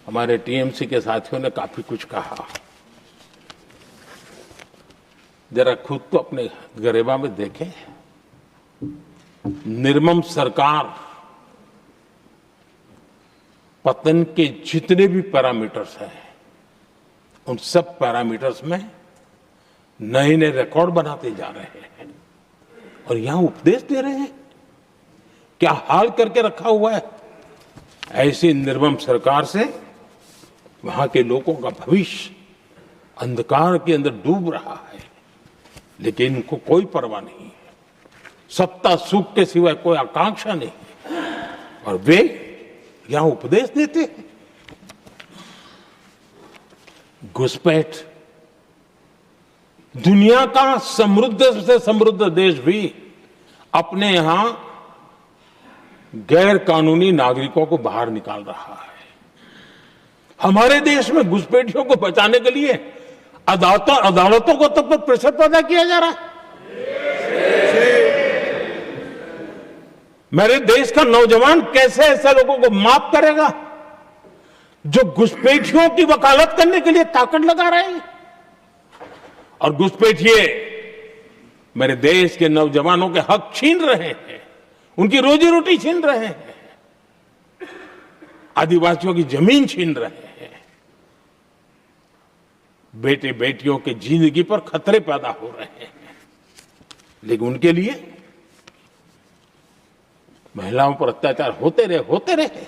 हमारे टीएमसी के साथियों ने काफी कुछ कहा। जरा खुद तो अपने गरेबा में देखें। निर्मम सरकार पतन के जितने भी पैरामीटर्स हैं, उन सब पैरामीटर्स में नए नए रिकॉर्ड बनाते जा रहे हैं और यहां उपदेश दे रहे हैं। क्या हाल करके रखा हुआ है। ऐसी निर्मम सरकार से वहां के लोगों का भविष्य अंधकार के अंदर डूब रहा है, लेकिन इनको कोई परवाह नहीं है। सत्ता सुख के सिवाय कोई आकांक्षा नहीं है और वे यहां उपदेश देते हैं। घुसपैठ, दुनिया का समृद्ध से समृद्ध देश भी अपने यहां गैर कानूनी नागरिकों को बाहर निकाल रहा है। हमारे देश में घुसपैठियों को बचाने के लिए अदालतों को तब तक प्रेशर पैदा किया जा रहा है। मेरे देश का नौजवान कैसे ऐसे लोगों को माफ करेगा जो घुसपैठियों की वकालत करने के लिए ताकत लगा रहे हैं। और घुसपैठिए मेरे देश के नौजवानों के हक छीन रहे हैं, उनकी रोजी रोटी छीन रहे हैं, आदिवासियों की जमीन छीन रहे हैं। बेटे बेटियों के जिंदगी पर खतरे पैदा हो रहे हैं, लेकिन उनके लिए महिलाओं पर अत्याचार होते रहे।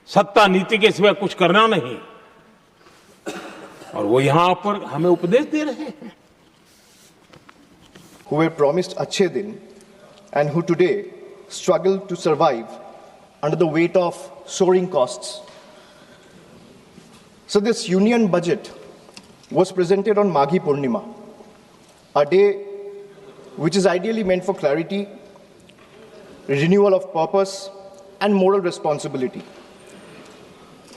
सत्ता नीति के सिवा कुछ करना नहीं, और वो यहां पर हमें उपदेश दे रहे हैं। Who were promised अच्छे दिन and who today struggle to survive under the weight of soaring costs. So this union budget was presented on Maghi Purnima, a day which is ideally meant for clarity, renewal of purpose, and moral responsibility.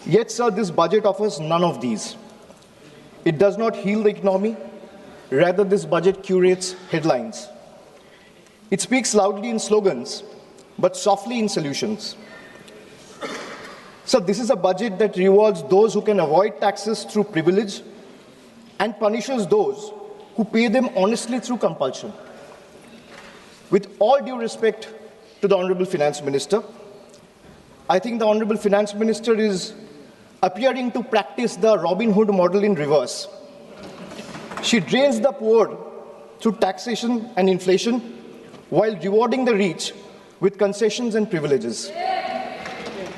Yet, sir, this budget offers none of these. It does not heal the economy. Rather, this budget curates headlines. It speaks loudly in slogans, but softly in solutions. So this is a budget that rewards those who can avoid taxes through privilege and punishes those who pay them honestly through compulsion. With all due respect to the Honorable Finance Minister, I think the Honorable Finance Minister is appearing to practice the Robin Hood model in reverse. She drains the poor through taxation and inflation while rewarding the rich with concessions and privileges.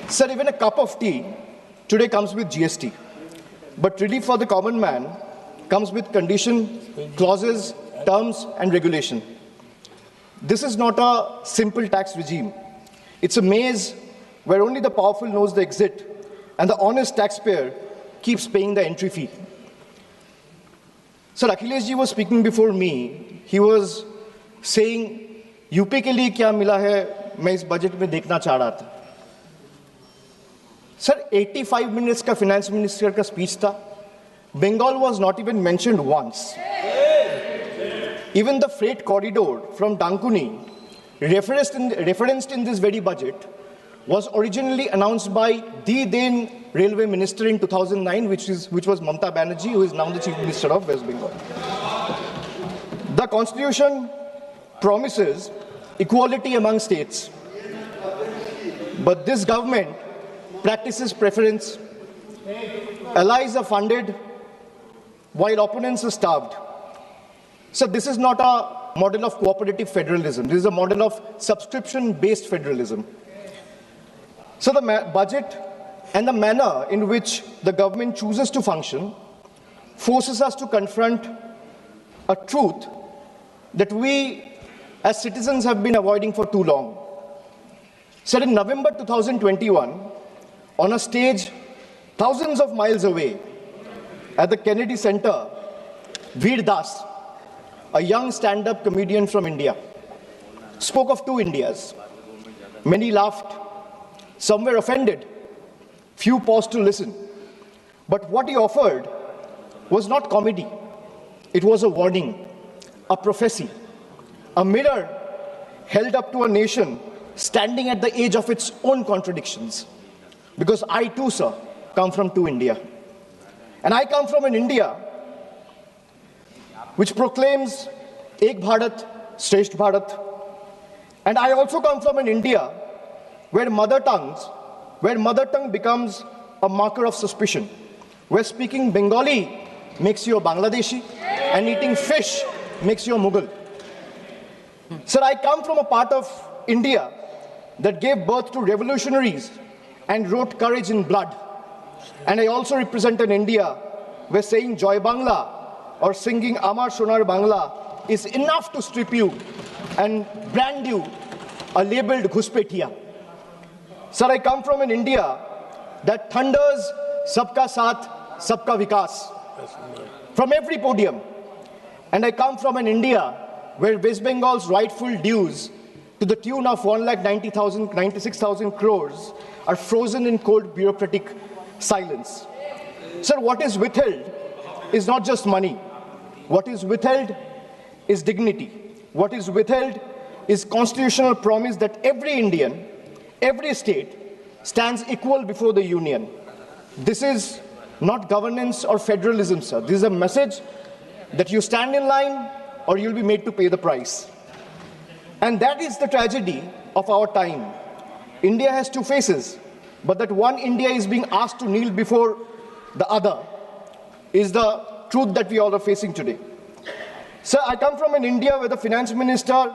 Sir, even a cup of tea today comes with GST, but relief for the common man comes with condition, clauses, terms, and regulation. This is not a simple tax regime. It's a maze where only the powerful knows the exit and the honest taxpayer keeps paying the entry fee. Sir, Akhilesh ji was speaking before me. He was saying, UP के लिए क्या मिला है मैं इस budget में देखना चाह रहा था. Sir, 85 minutes का finance minister का speech था. Bengal was not even mentioned once. Even the freight corridor from Dankuni, referenced in this very budget, was originally announced by the then railway minister in 2009, which was Mamata Banerjee, who is now the chief minister of West Bengal. The constitution promises equality among states, but this government practices preference. Allies are funded while opponents are starved. So this is not a model of cooperative federalism. This is a model of subscription-based federalism. So the budget and the manner in which the government chooses to function forces us to confront a truth that we as citizens have been avoiding for too long. So in November 2021, on a stage thousands of miles away at the Kennedy Center, Veer Das, a young stand-up comedian from India, spoke of two Indias. Many laughed, some were offended, few paused to listen. But what he offered was not comedy. It was a warning, a prophecy, a mirror held up to a nation standing at the edge of its own contradictions. Because I too, sir, come from India. And I come from an India which proclaims Ek Bharat, Shresth Bharat. And I also come from an India where mother tongue becomes a marker of suspicion, where speaking Bengali makes you a Bangladeshi and eating fish makes you a Mughal. Sir, I come from a part of India that gave birth to revolutionaries and wrote courage in blood. And I also represent an India where saying Joy Bangla or singing Amar Sonar Bangla is enough to strip you and brand you a labeled Ghuspetiya. Sir, I come from an India that thunders Sabka Saath, Sabka Vikas from every podium. And I come from an India where West Bengal's rightful dues to the tune of 1,96,000 crores are frozen in cold bureaucratic silence. Sir, what is withheld is not just money. What is withheld is dignity. What is withheld is constitutional promise that every Indian, every state stands equal before the union. This is not governance or federalism, sir. This is a message that you stand in line or you'll be made to pay the price. And that is the tragedy of our time. India has two faces, but that one India is being asked to kneel before the other is the truth that we all are facing today. Sir, I come from an India where the finance minister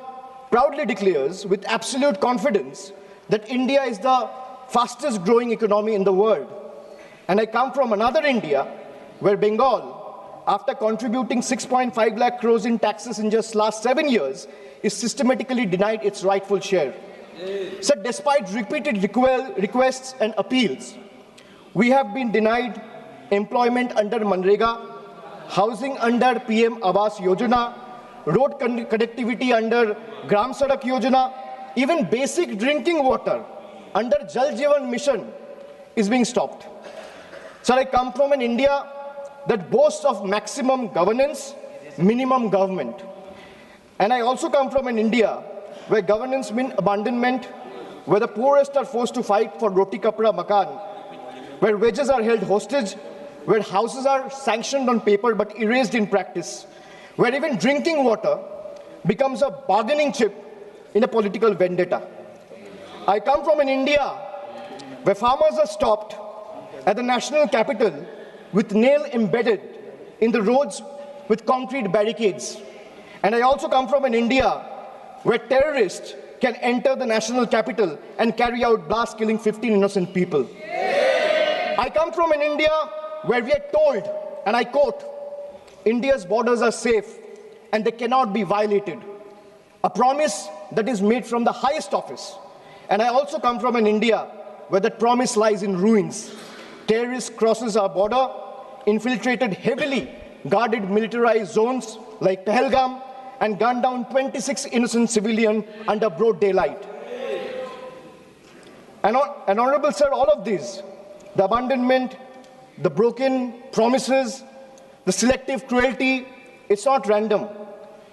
proudly declares with absolute confidence that India is the fastest growing economy in the world. And I come from another India where Bengal, after contributing 6.5 lakh crores in taxes in just last 7 years, is systematically denied its rightful share. So despite repeated requests and appeals, we have been denied employment under Manrega, housing under PM Awas Yojana, road connectivity under Gram Sadak Yojana, even basic drinking water under Jal Jeevan Mission is being stopped. So I come from an India that boasts of maximum governance, minimum government. And I also come from an India where governance means abandonment, where the poorest are forced to fight for roti kapda makan, where wages are held hostage, where houses are sanctioned on paper but erased in practice, where even drinking water becomes a bargaining chip in a political vendetta. I come from an India where farmers are stopped at the national capital with nail embedded in the roads with concrete barricades. And I also come from an India where terrorists can enter the national capital and carry out blasts killing 15 innocent people. I come from an India where we are told, and I quote, India's borders are safe and they cannot be violated. A promise that is made from the highest office. And I also come from an India where that promise lies in ruins. Terrorists crosses our border, infiltrated heavily guarded militarized zones like Pahalgam, and gunned down 26 innocent civilians under broad daylight. And Honorable Sir, all of these, the abandonment, the broken promises, the selective cruelty, it's not random,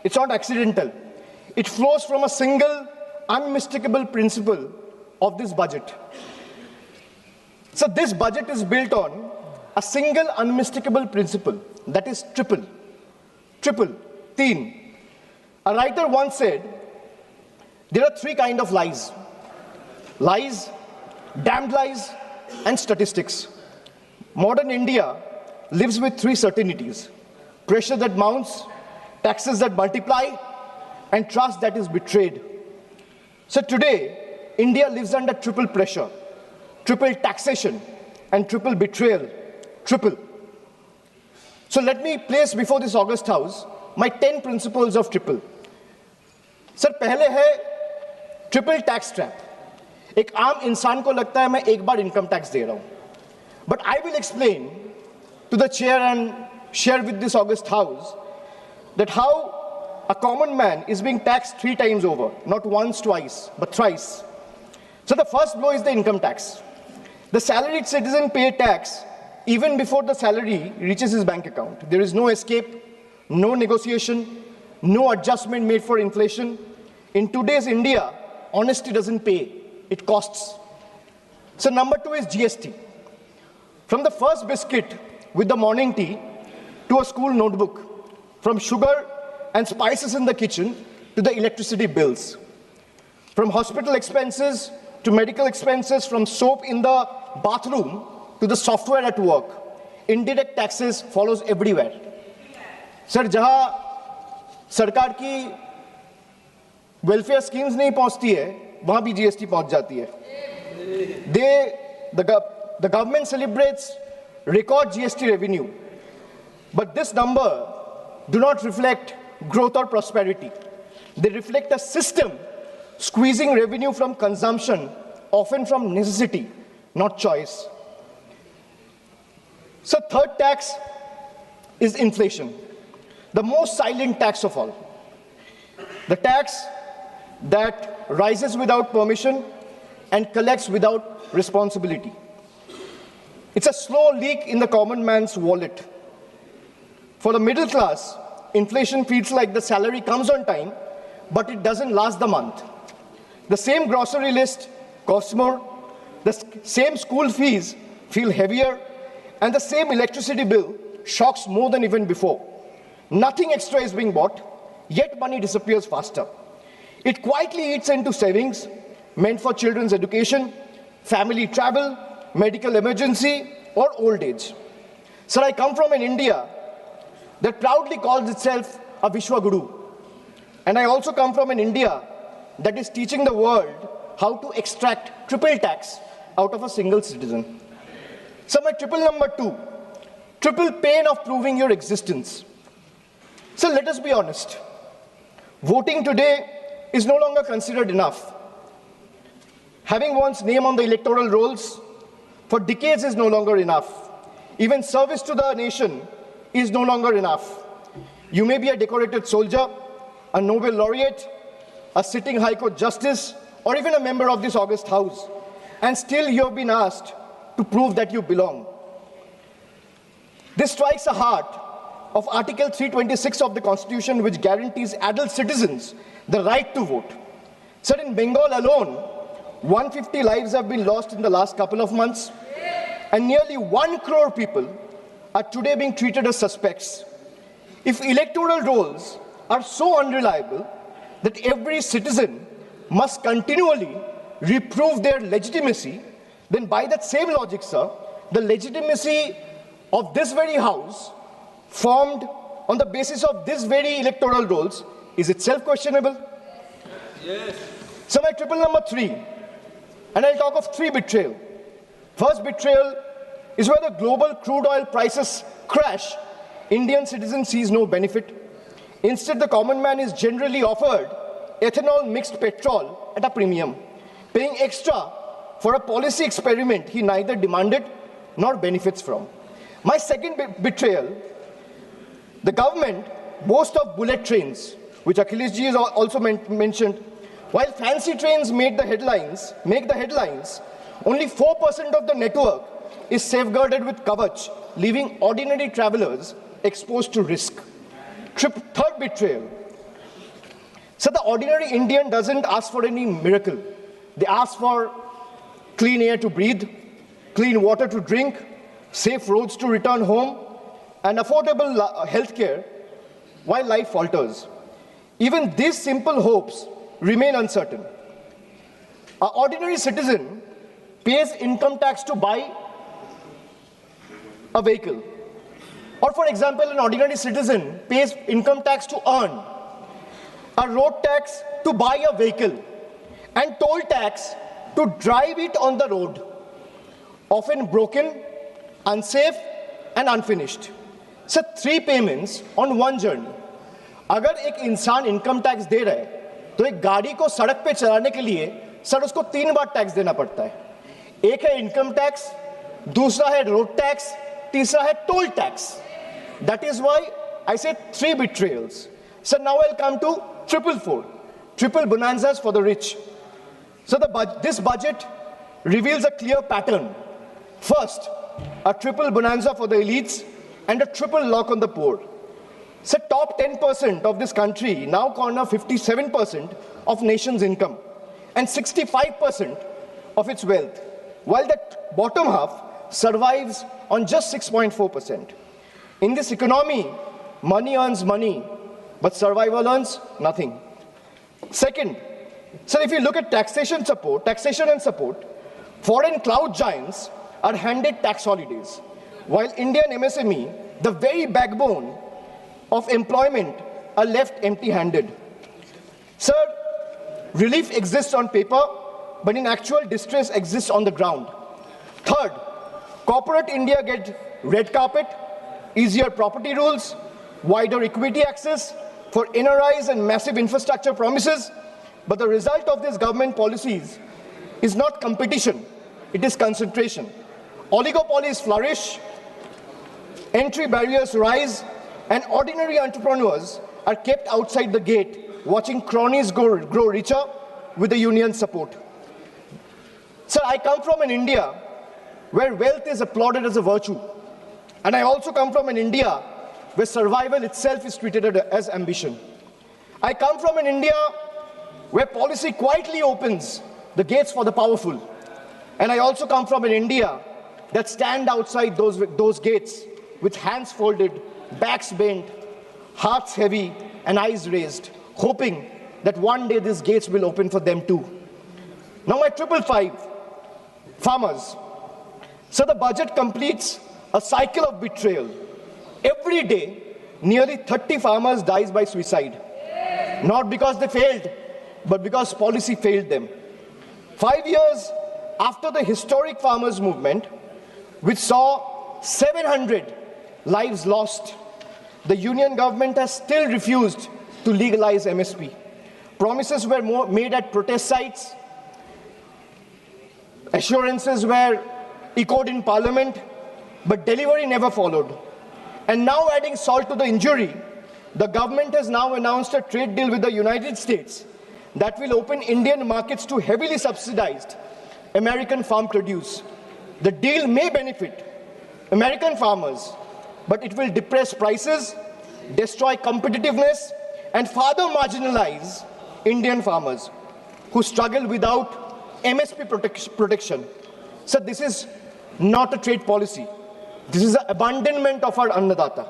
it's not accidental. It flows from a single, unmistakable principle of this budget. So this budget is built on a single unmistakable principle, that is triple, teen. A writer once said, there are three kinds of lies. Lies, damned lies, and statistics. Modern India lives with three certainties: pressure that mounts, taxes that multiply, and trust that is betrayed. So today, India lives under triple pressure, triple taxation, and triple betrayal, triple. So let me place before this August House my 10 principles of triple. Sir पहले है triple tax trap. एक आम इंसान को लगता है मैं एक बार इनकम टैक्स दे रहा हूं, but I will explain to the chair and share with this august house that how a common man is being taxed 3 times over, not once, twice, but thrice. So the first blow is the income tax. The salaried citizen pay tax even before the salary reaches his bank account. There is no escape, no negotiation, no adjustment made for inflation. In today's India, honesty doesn't pay, it costs. So number 2 is GST. From the first biscuit with the morning tea to a school notebook, from sugar and spices in the kitchen to the electricity bills, from hospital expenses to medical expenses, from soap in the bathroom to the software at work, indirect taxes follows everywhere. Sir, जहाँ सरकार की welfare schemes नहीं पहुँचती है, वहाँ भी GST पहुँच जाती है. The government celebrates record GST revenue, but this number do not reflect growth or prosperity. They reflect a system squeezing revenue from consumption, often from necessity, not choice. So third tax is inflation, the most silent tax of all. The tax that rises without permission and collects without responsibility. It's a slow leak in the common man's wallet. For the middle class, inflation feels like the salary comes on time, but it doesn't last the month. The same grocery list costs more, the same school fees feel heavier, and the same electricity bill shocks more than even before. Nothing extra is being bought, yet money disappears faster. It quietly eats into savings meant for children's education, family travel, medical emergency, or old age. Sir, I come from an India that proudly calls itself a Vishwa Guru. And I also come from an India that is teaching the world how to extract triple tax out of a single citizen. So my triple number 2, triple pain of proving your existence. So let us be honest. Voting today is no longer considered enough. Having one's name on the electoral rolls for decades is no longer enough. Even service to the nation is no longer enough. You may be a decorated soldier, a Nobel laureate, a sitting High Court justice, or even a member of this august house, and still you have been asked to prove that you belong. This strikes the heart of Article 326 of the Constitution, which guarantees adult citizens the right to vote. Sir, in Bengal alone, 150 lives have been lost in the last couple of months, and nearly 1 crore people are today being treated as suspects. If electoral rolls are so unreliable that every citizen must continually reprove their legitimacy, then by that same logic, sir, the legitimacy of this very house, formed on the basis of this very electoral rolls, is itself questionable. Yes. So my triple number 3, and I'll talk of 3 betrayal. First betrayal is where the global crude oil prices crash. Indian citizen sees no benefit. Instead, the common man is generally offered ethanol mixed petrol at a premium, paying extra for a policy experiment he neither demanded nor benefits from. My second betrayal, the government boasts of bullet trains, which Akhilesh ji has also mentioned. While fancy trains make the headlines, only 4% of the network is safeguarded with Kavach, leaving ordinary travelers exposed to risk. Third betrayal. So the ordinary Indian doesn't ask for any miracle. They ask for clean air to breathe, clean water to drink, safe roads to return home, and affordable health care while life falters. Even these simple hopes remain uncertain. An ordinary citizen pays income tax to buy a vehicle. Or for example, an ordinary citizen pays income tax to earn, a road tax to buy a vehicle, and toll tax to drive it on the road, often broken, unsafe, and unfinished. So 3 payments on 1 journey. अगर एक इंसान income tax दे रहा है तो एक गाड़ी को सड़क पे चलाने के लिए सर उसको 3 बार टैक्स देना पड़ता है. एक है इनकम टैक्स, दूसरा है रोड टैक्स, तीसरा है toll tax. That is why I said 3 betrayals. So now I'll come to triple bonanzas for the rich. So this budget reveals a clear pattern. First, a triple bonanza for the elites and a triple lock on the poor. So top 10% of this country now corner 57% of nation's income. and 65% of its wealth, while the bottom half survives on just 6.4%. In this economy, money earns money, but survival earns nothing. Second, so if you look at taxation and support, foreign cloud giants are handed tax holidays, while Indian MSME, the very backbone of employment, are left empty-handed. Sir, relief exists on paper, but in actual distress exists on the ground. Third, corporate India gets red carpet, easier property rules, wider equity access for NRIs and massive infrastructure promises. But the result of these government policies is not competition, it is concentration. Oligopolies flourish, entry barriers rise, and ordinary entrepreneurs are kept outside the gate, watching cronies grow richer with the union's support. Sir, I come from an India where wealth is applauded as a virtue. And I also come from an India where survival itself is treated as ambition. I come from an India where policy quietly opens the gates for the powerful. And I also come from an India that stand outside those gates with hands folded, backs bent, hearts heavy, and eyes raised, hoping that one day these gates will open for them too. Now my 555, farmers. So the budget completes a cycle of betrayal. Every day, nearly 30 farmers dies by suicide. Not because they failed, but because policy failed them. 5 years after the historic farmers' movement, which saw 700 lives lost, the union government has still refused to legalize MSP. Promises were made at protest sites, assurances were echoed in parliament, but delivery never followed. And now, adding salt to the injury, the government has now announced a trade deal with the United States that will open Indian markets to heavily subsidized American farm produce. The deal may benefit American farmers, but it will depress prices, destroy competitiveness, and further marginalize Indian farmers who struggle without MSP protection. So this is not a trade policy. This is an abandonment of our Annadata.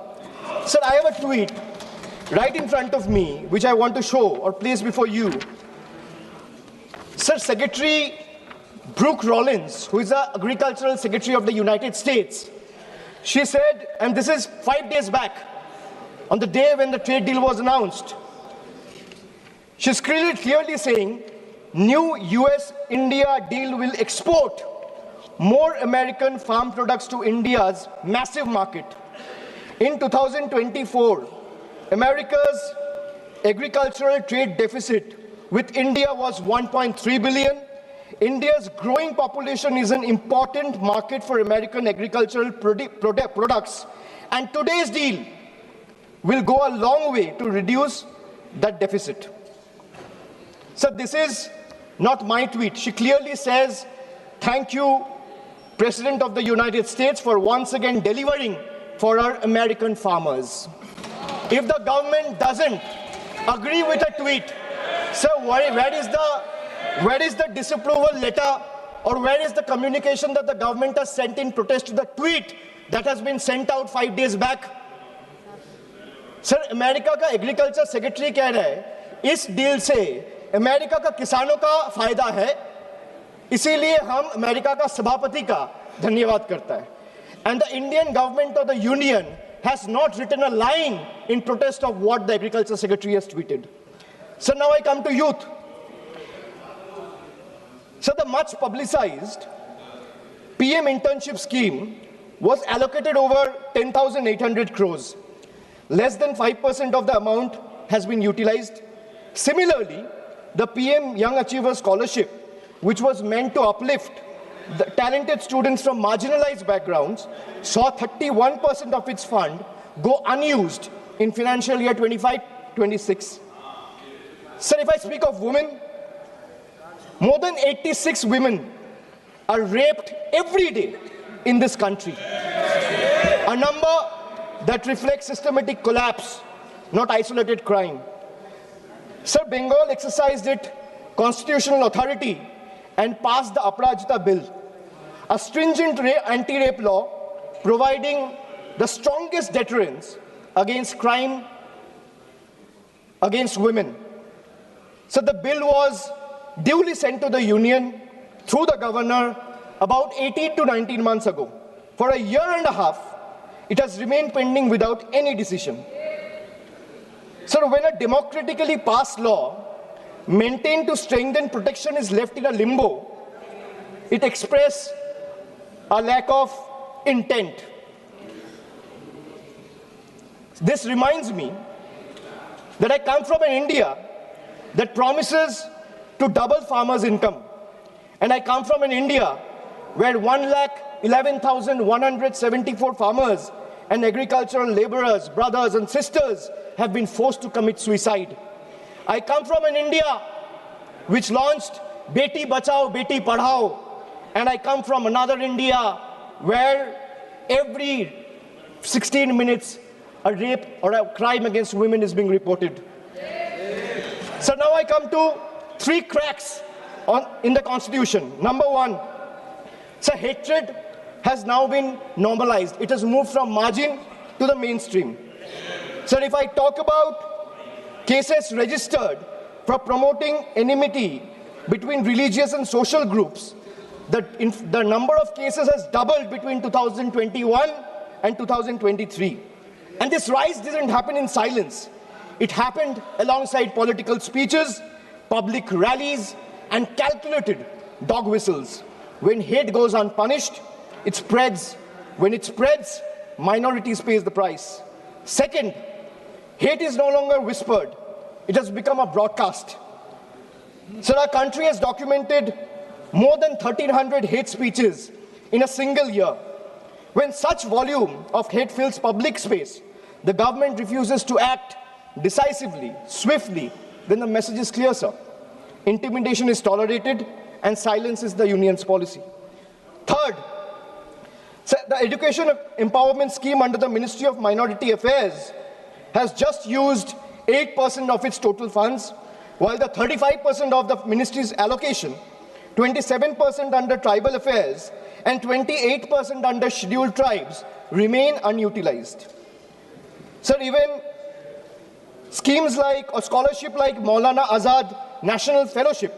Sir, I have a tweet right in front of me, which I want to show or place before you. Sir, Secretary Brooke Rollins, who is the Agricultural Secretary of the United States, she said, and this is 5 days back, on the day when the trade deal was announced, she's clearly saying, new US-India deal will export more American farm products to India's massive market. In 2024, America's agricultural trade deficit with India was 1.3 billion. India's growing population is an important market for American agricultural products, and today's deal will go a long way to reduce that deficit. So this is not my tweet. She clearly says, thank you, President of the United States, for once again delivering for our American farmers. If the government doesn't agree with a tweet, so where is the disapproval letter, or where is the communication that the government has sent in protest to the tweet that has been sent out 5 days back? Sir, America का agriculture secretary कह रहा है इस deal से America का किसानों का फायदा है, इसीलिए हम अमेरिका का सभापति का धन्यवाद करता है. And the Indian government or the union has not written a line in protest of what the agriculture secretary has tweeted. So now I come to youth. So the much publicized PM internship scheme was allocated over 10,800 crores. Less than 5% of the amount has been utilized. Similarly, the PM Young Achiever Scholarship, which was meant to uplift the talented students from marginalized backgrounds, saw 31% of its fund go unused in financial year 25-26. Sir, if I speak of women, more than 86 women are raped every day in this country. A number that reflects systematic collapse, not isolated crime. Sir, Bengal exercised its constitutional authority and passed the Aparajita Bill, a stringent anti-rape law providing the strongest deterrence against crime against women. So the bill was duly sent to the Union through the governor about 18 to 19 months ago. For a year and a half, it has remained pending without any decision. So when a democratically passed law maintained to strengthen protection is left in a limbo, it expresses a lack of intent. This reminds me that I come from an India that promises to double farmers' income. And I come from an India where 1,11,174 farmers and agricultural laborers, brothers and sisters, have been forced to commit suicide. I come from an India which launched Beti Bachao, Beti Padhao. And I come from another India where every 16 minutes a rape or a crime against women is being reported. So now I come to 3 cracks in the Constitution. Number 1, so hatred has now been normalized. It has moved from margin to the mainstream. So if I talk about cases registered for promoting enmity between religious and social groups, the number of cases has doubled between 2021 and 2023. And this rise didn't happen in silence. It happened alongside political speeches, public rallies, and calculated dog whistles. When hate goes unpunished, it spreads. When it spreads, minorities pay the price. Second, hate is no longer whispered. It has become a broadcast. So our country has documented more than 1,300 hate speeches in a single year. When such volume of hate fills public space, the government refuses to act decisively, swiftly, then the message is clear, sir. Intimidation is tolerated and silence is the union's policy. Third, so the education empowerment scheme under the Ministry of Minority Affairs has just used 8% of its total funds, while the 35% of the ministry's allocation, 27% under tribal affairs, and 28% under scheduled tribes remain unutilized. So even schemes like a scholarship like Maulana Azad National Fellowship,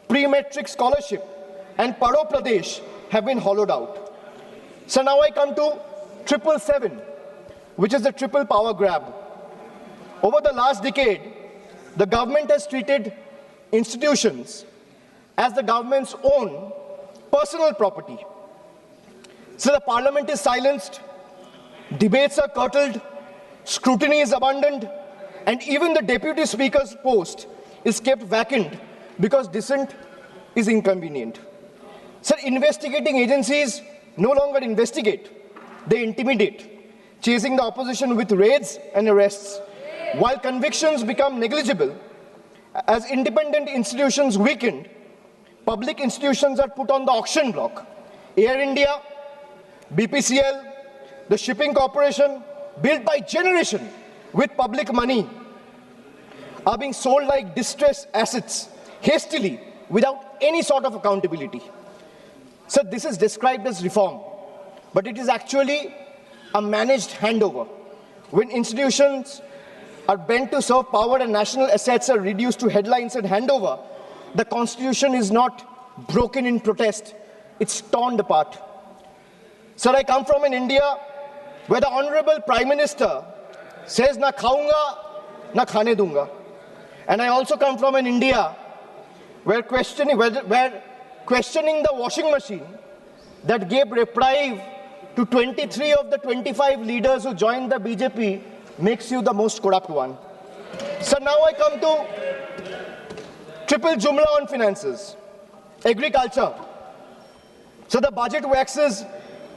Pre-Metric Scholarship, and Paro Pradesh have been hollowed out. So now I come to 777, which is the triple power grab. Over the last decade, the government has treated institutions as the government's own personal property. So the parliament is silenced, debates are curtailed, scrutiny is abundant, and even the deputy speaker's post is kept vacant because dissent is inconvenient. So investigating agencies no longer investigate, they intimidate, chasing the opposition with raids and arrests. While convictions become negligible, as independent institutions weakened, public institutions are put on the auction block. Air India, BPCL, the shipping corporation, built by generation with public money, are being sold like distressed assets, hastily, without any sort of accountability. So this is described as reform, but it is actually a managed handover. When institutions are bent to serve power and national assets are reduced to headlines and handover, the Constitution is not broken in protest, it's torn apart. So I come from an India where the Honorable Prime Minister says, na khaunga, na khane dunga. And I also come from an India where questioning the washing machine that gave reprieve to 23 of the 25 leaders who joined the BJP makes you the most corrupt one. So now I come to triple jumla on finances. Agriculture. So the budget waxes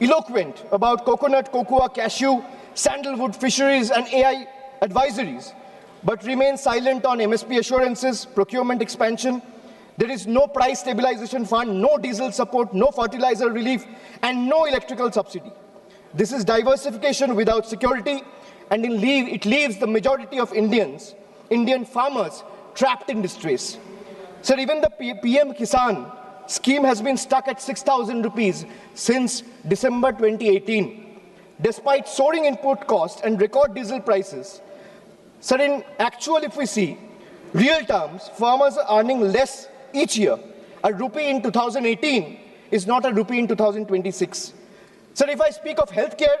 eloquent about coconut, cocoa, cashew, sandalwood, fisheries and AI advisories, but remains silent on MSP assurances, procurement expansion. There is no price stabilization fund, no diesel support, no fertilizer relief, and no electrical subsidy. This is diversification without security, and it leaves the majority of Indian farmers trapped in distress. Sir, even the PM Kisan scheme has been stuck at 6,000 rupees since December 2018, despite soaring input costs and record diesel prices. Sir, in actual, if we see, real terms, farmers are earning less each year. A rupee in 2018 is not a rupee in 2026. Sir, if I speak of healthcare,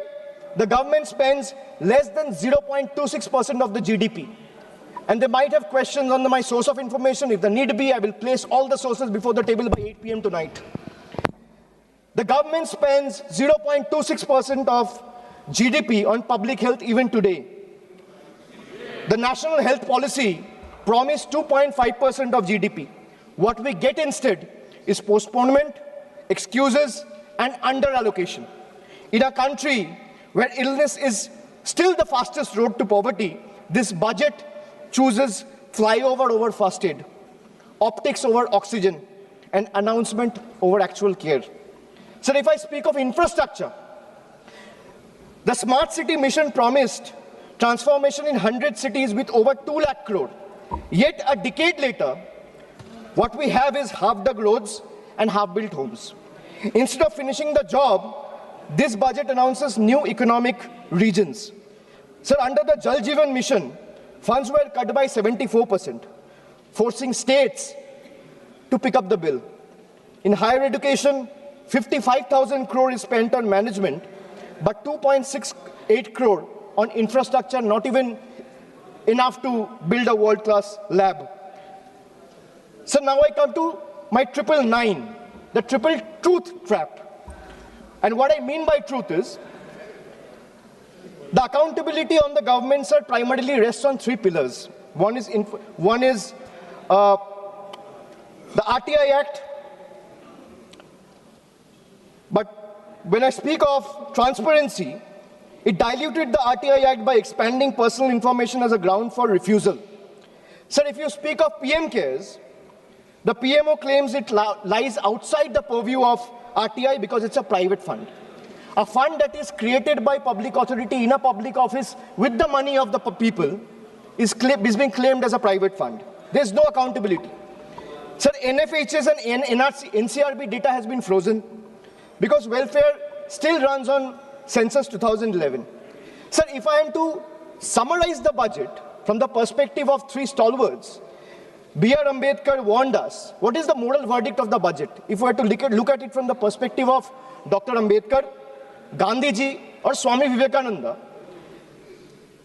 the government spends less than 0.26% of the GDP. And they might have questions on my source of information. If the need be, I will place all the sources before the table by 8 p.m. tonight. The government spends 0.26% of GDP on public health even today. The national health policy promised 2.5% of GDP. What we get instead is postponement, excuses, and under-allocation. In a country where illness is still the fastest road to poverty, this budget chooses flyover over first aid, optics over oxygen, and announcement over actual care. So if I speak of infrastructure, the smart city mission promised transformation in 100 cities with over 2 lakh crore. Yet a decade later, what we have is half-dug roads and half-built homes. Instead of finishing the job, this budget announces new economic regions. Sir, under the Jal Jeevan mission, funds were cut by 74%, forcing states to pick up the bill. In higher education, 55,000 crore is spent on management, but 2.68 crore on infrastructure, not even enough to build a world-class lab. So now I come to my 999, the triple truth trap. And what I mean by truth is, the accountability on the government, sir, primarily rests on 3 pillars. One is the RTI Act. But when I speak of transparency, it diluted the RTI Act by expanding personal information as a ground for refusal. Sir, if you speak of PM Cares, the PMO claims it lies outside the purview of RTI because it's a private fund. A fund that is created by public authority in a public office with the money of the people is being claimed as a private fund. There's no accountability. Sir, NFHS and NCRB data has been frozen because welfare still runs on census 2011. Sir, if I am to summarize the budget from the perspective of 3 stalwarts, B.R. Ambedkar warned us. What is the moral verdict of the budget? If we were to look at it from the perspective of Dr. Ambedkar, Gandhiji, or Swami Vivekananda,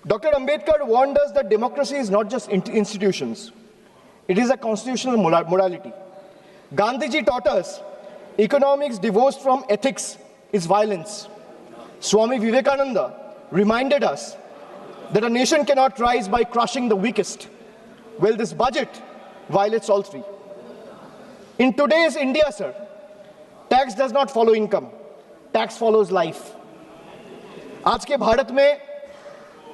Dr. Ambedkar warned us that democracy is not just institutions. It is a constitutional morality. Gandhiji taught us economics divorced from ethics is violence. Swami Vivekananda reminded us that a nation cannot rise by crushing the weakest. Well, this budget violates all 3. In today's India, sir, tax does not follow income. Tax follows life. आज के भारत में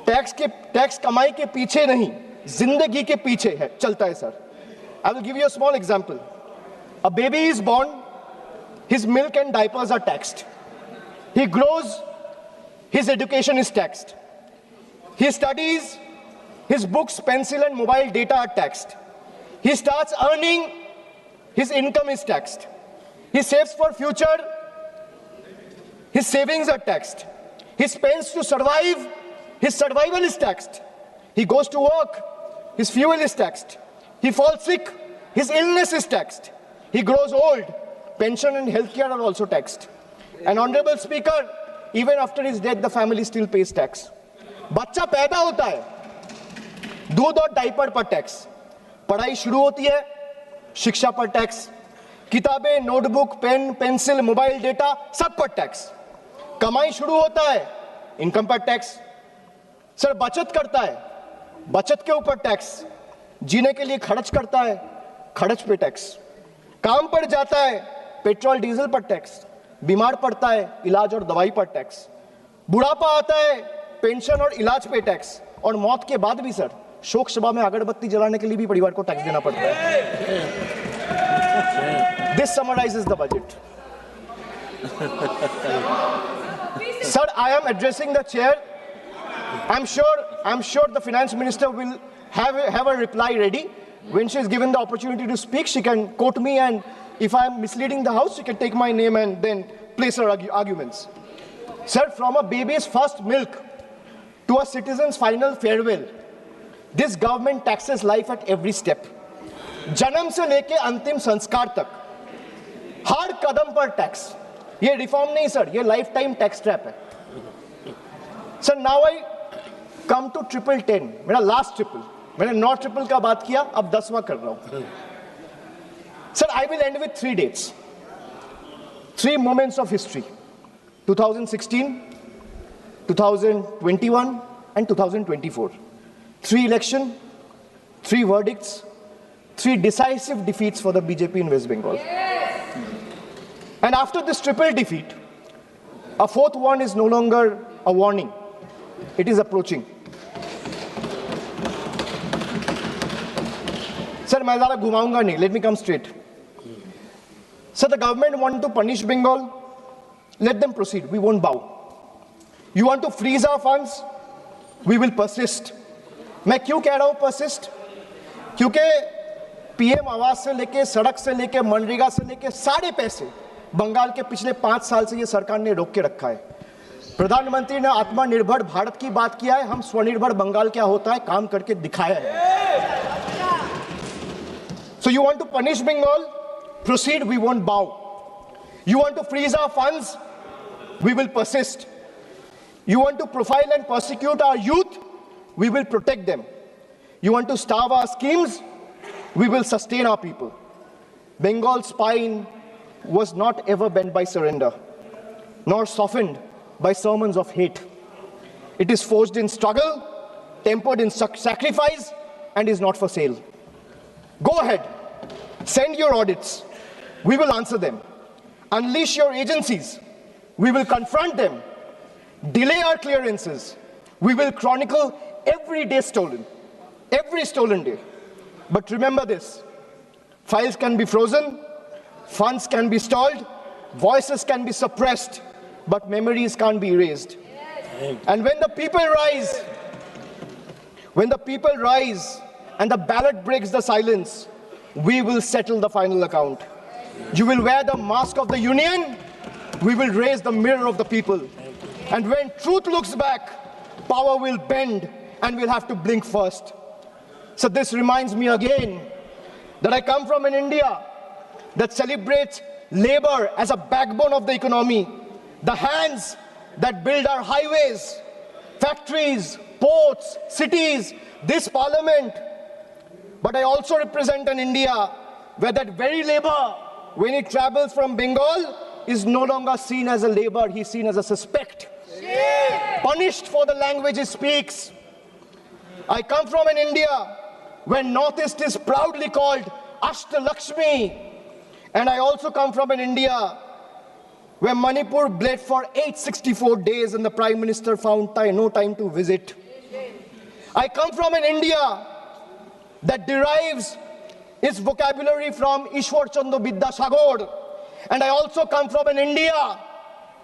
tax कमाई के पीछे नहीं, जिंदगी के पीछे है, चलता है, sir. I will give you a small example. A baby is born, his milk and diapers are taxed. He grows, his education is taxed. He studies, his books, pencil, and mobile data are taxed. He starts earning, his income is taxed. He saves for future, his savings are taxed. He spends to survive, his survival is taxed. He goes to work, his fuel is taxed. He falls sick, his illness is taxed. He grows old, pension and healthcare are also taxed. And Honorable Speaker, even after his death, the family still pays tax. बच्चा पैदा होता है, दूध और diaper पर tax, पढ़ाई शुरू होती है, शिक्षा पर टैक्स, किताबें, notebook, pen, pencil, mobile data, सब पर टैक्स, कमाई शुरू होता है, इनकम पर टैक्स, सर बचत करता है, बचत के ऊपर टैक्स, जीने के लिए खर्च करता है, खर्च पे टैक्स, काम पर जाता है, पेट्रोल डीजल पर टैक्स, बीमार पड़ता है, इलाज और दवाई पर टैक्स, बुढ़ापा आता है, पेंशन और इलाज पे टैक्स, और मौत के बाद भी सर शोक सभा में अगरबत्ती जलाने के लिए भी परिवार को टैक्स देना पड़ता है. This summarizes the budget. Sir, I am addressing the chair. I'm sure the finance minister will have a reply ready. when she is given the opportunity to speak, she can quote me, and if I am misleading the House, she can take my name and then place her arguments. Sir, from a baby's first milk to a citizen's final farewell, this government taxes life at every step. जन्म से लेके अंतिम संस्कार तक हर कदम पर tax. ये reform नहीं sir, ये लाइफ टाइम टैक्स ट्रैप है. Sir, now I come to 10-10, मेरा लास्ट ट्रिपल. मैंने 9 ट्रिपल का बात किया, अब 10वां कर रहा हूं. Sir, I will and with 3 dates, 3 moments of history: 2016, 2021, and 2024. 3 elections, 3 verdicts, 3 decisive defeats for the BJP in West Bengal. Yes. And after this triple defeat, a 4th one is no longer a warning. It is approaching. Sir, मैं ज़्यादा घुमाऊंगा नहीं. Let me come straight. Sir, the government want to punish Bengal. Let them proceed. We won't bow. You want to freeze our funds? We will persist. मैं क्यों कह रहा हूँ persist? क्योंकि पीएम आवास से लेके, सड़क से लेके, मनरेगा से लेके सारे पैसे बंगाल के पिछले 5 साल से ये सरकार ने रोक के रखा है. प्रधानमंत्री ने आत्मनिर्भर भारत की बात किया है, हम स्वनिर्भर बंगाल क्या होता है काम करके दिखाया है. So you want to punish Bengal? Proceed, we won't bow. You want to freeze our funds? We will persist. You want to profile and persecute our youth? We will protect them. You want to starve our schemes? We will sustain our people. Bengal's spine was not ever bent by surrender, nor softened by sermons of hate. It is forged in struggle, tempered in sacrifice, and is not for sale. Go ahead, send your audits. We will answer them. Unleash your agencies. We will confront them. Delay our clearances. We will chronicle every day stolen, every stolen day. But remember this: files can be frozen, funds can be stalled, voices can be suppressed, but memories can't be erased. Yes. And when the people rise and the ballot breaks the silence, we will settle the final account. You will wear the mask of the union, we will raise the mirror of the people. And when truth looks back, power will bend and we'll have to blink first. So this reminds me again that I come from an India that celebrates labor as a backbone of the economy, the hands that build our highways, factories, ports, cities, this parliament. But I also represent an India where that very labor, when it travels from Bengal, is no longer seen as a labor, he's seen as a suspect. Yeah. Punished for the language he speaks. I come from an India where Northeast is proudly called Ashtalakshmi. And I also come from an India where Manipur bled for 864 days and the Prime Minister found no time to visit. I come from an India that derives its vocabulary from Ishwar Chandra Vidyasagar. And I also come from an India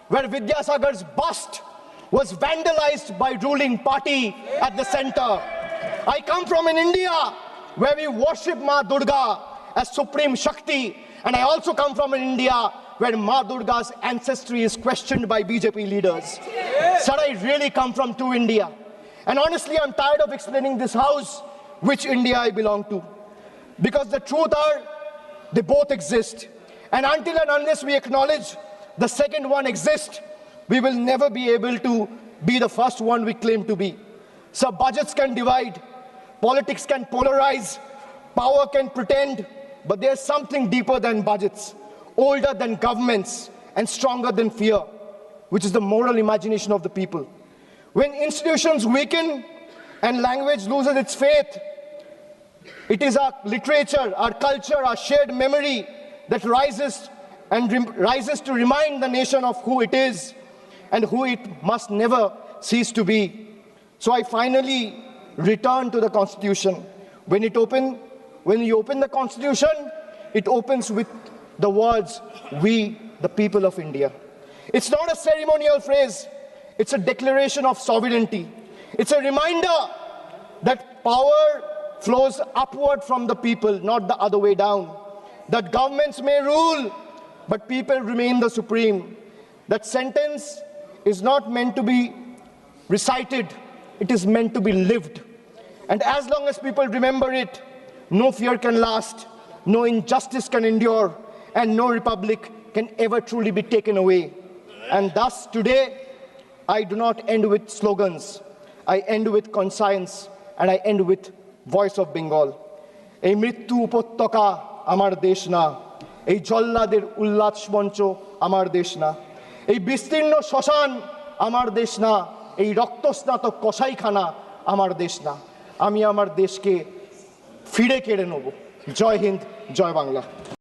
where Vidyasagar's bust was vandalized by ruling party at the center. I come from an India where we worship Ma Durga as Supreme Shakti. And I also come from an India where Ma Durga's ancestry is questioned by BJP leaders. Sir, I really come from two India. And honestly, I'm tired of explaining this house which India I belong to. Because the truth are, they both exist. And until and unless we acknowledge the second one exists, we will never be able to be the first one we claim to be. So budgets can divide, politics can polarize, power can pretend, but there's something deeper than budgets, older than governments, and stronger than fear, which is the moral imagination of the people. When institutions weaken and language loses its faith, it is our literature, our culture, our shared memory that rises to remind the nation of who it is and who it must never cease to be. So I finally return to the Constitution. When you open the Constitution, it opens with the words, "We, the people of India." It's not a ceremonial phrase. It's a declaration of sovereignty. It's a reminder that power flows upward from the people, not the other way down. That governments may rule, but people remain the supreme. That sentence is not meant to be recited, it is meant to be lived. And as long as people remember it, no fear can last, no injustice can endure, and no republic can ever truly be taken away. And thus today, I do not end with slogans. I end with conscience, and I end with voice of Bengal. এই মৃত্যু উপত্যকা আমার দেশ না, এই জল্লাদের উল্লাস মঞ্চ আমার দেশ না, এই বিস্তীর্ণ শ্মশান আমার দেশ না, এই রক্তস্নাত কসাইখানা আমার দেশ না। আমি আমার দেশকে ফিরে কেড়ে নেব। জয় হিন্দ, জয় বাংলা।